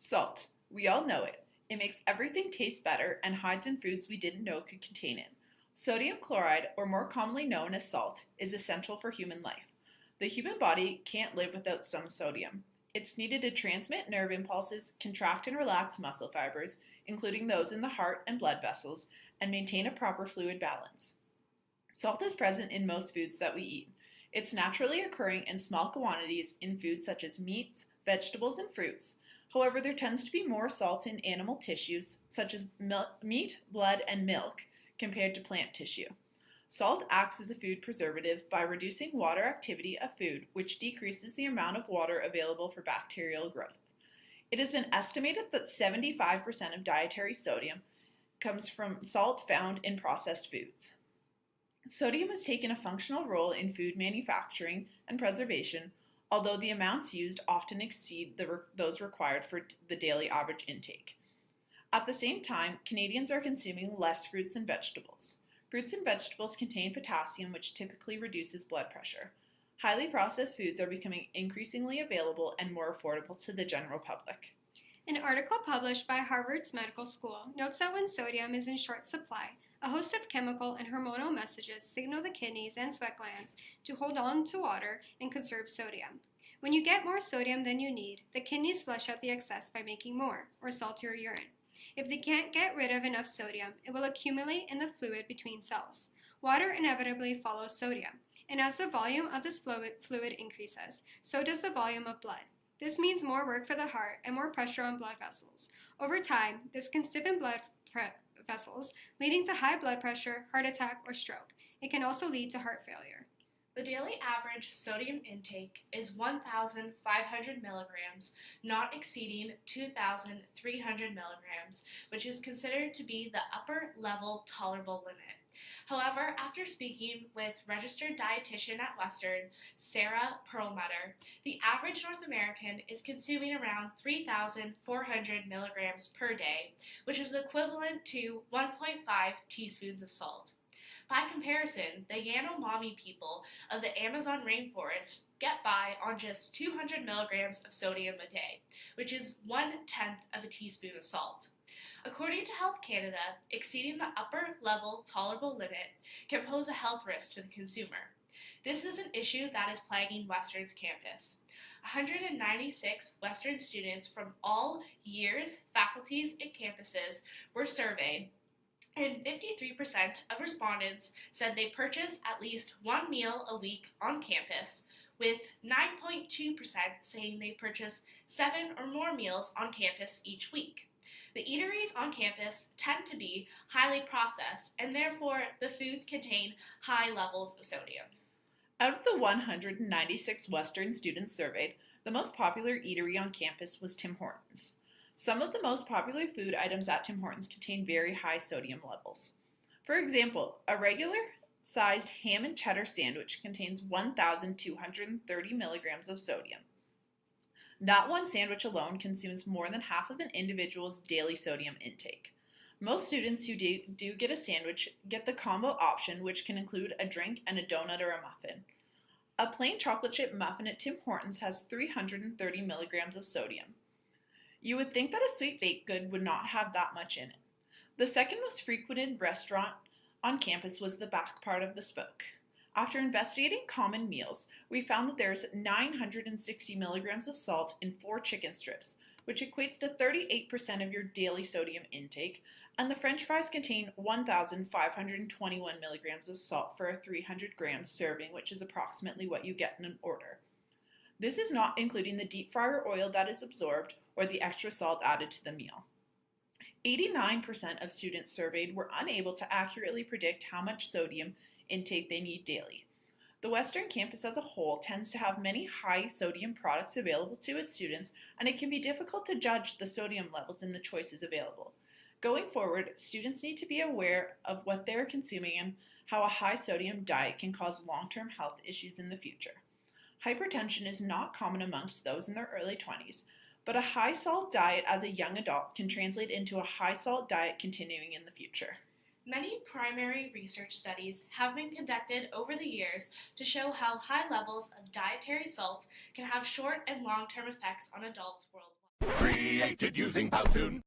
Salt. We all know it. It makes everything taste better and hides in foods we didn't know could contain it. Sodium chloride, or more commonly known as salt, is essential for human life. The human body can't live without some sodium. It's needed to transmit nerve impulses, contract and relax muscle fibers, including those in the heart and blood vessels, and maintain a proper fluid balance. Salt is present in most foods that we eat. It's naturally occurring in small quantities in foods such as meats, vegetables, and fruits. However, there tends to be more salt in animal tissues, such as meat, blood, and milk, compared to plant tissue. Salt acts as a food preservative by reducing water activity of food, which decreases the amount of water available for bacterial growth. It has been estimated that 75% of dietary sodium comes from salt found in processed foods. Sodium has taken a functional role in food manufacturing and preservation, although the amounts used often exceed those required for the daily average intake. At the same time, Canadians are consuming less fruits and vegetables. Fruits and vegetables contain potassium, which typically reduces blood pressure. Highly processed foods are becoming increasingly available and more affordable to the general public. An article published by Harvard's Medical School notes that when sodium is in short supply, a host of chemical and hormonal messages signal the kidneys and sweat glands to hold on to water and conserve sodium. When you get more sodium than you need, the kidneys flush out the excess by making more, or saltier urine. If they can't get rid of enough sodium, it will accumulate in the fluid between cells. Water inevitably follows sodium, and as the volume of this fluid increases, so does the volume of blood. This means more work for the heart and more pressure on blood vessels. Over time, this can stiffen blood vessels, leading to high blood pressure, heart attack, or stroke. It can also lead to heart failure. The daily average sodium intake is 1,500 milligrams, not exceeding 2,300 milligrams, which is considered to be the upper level tolerable limit. However, after speaking with registered dietitian at Western, Sarah Perlmutter, the average North American is consuming around 3,400 milligrams per day, which is equivalent to 1.5 teaspoons of salt. By comparison, the Yanomami people of the Amazon rainforest get by on just 200 milligrams of sodium a day, which is 1/10 of a teaspoon of salt. According to Health Canada, exceeding the upper level tolerable limit can pose a health risk to the consumer. This is an issue that is plaguing Western's campus. 196 Western students from all years, faculties, and campuses were surveyed, and 53% of respondents said they purchase at least one meal a week on campus, with 9.2% saying they purchase 7 or more meals on campus each week. The eateries on campus tend to be highly processed, and therefore the foods contain high levels of sodium. Out of the 196 Western students surveyed, the most popular eatery on campus was Tim Hortons. Some of the most popular food items at Tim Hortons contain very high sodium levels. For example, a regular-sized ham and cheddar sandwich contains 1,230 milligrams of sodium. That one sandwich alone consumes more than half of an individual's daily sodium intake. Most students who do get a sandwich get the combo option, which can include a drink and a donut or a muffin. A plain chocolate chip muffin at Tim Hortons has 330 milligrams of sodium. You would think that a sweet baked good would not have that much in it. The second most frequented restaurant on campus was the back part of the Spoke. After investigating common meals, we found that there's 960 milligrams of salt in 4 chicken strips, which equates to 38% of your daily sodium intake, and the French fries contain 1,521 milligrams of salt for a 300 grams serving, which is approximately what you get in an order. This is not including the deep fryer oil that is absorbed or the extra salt added to the meal. 89% of students surveyed were unable to accurately predict how much sodium intake they need daily. The Western campus as a whole tends to have many high sodium products available to its students, and it can be difficult to judge the sodium levels in the choices available. Going forward, students need to be aware of what they are consuming and how a high sodium diet can cause long-term health issues in the future. Hypertension is not common amongst those in their early 20s, but a high salt diet as a young adult can translate into a high salt diet continuing in the future. Many primary research studies have been conducted over the years to show how high levels of dietary salt can have short and long-term effects on adults worldwide. Created using Powtoon.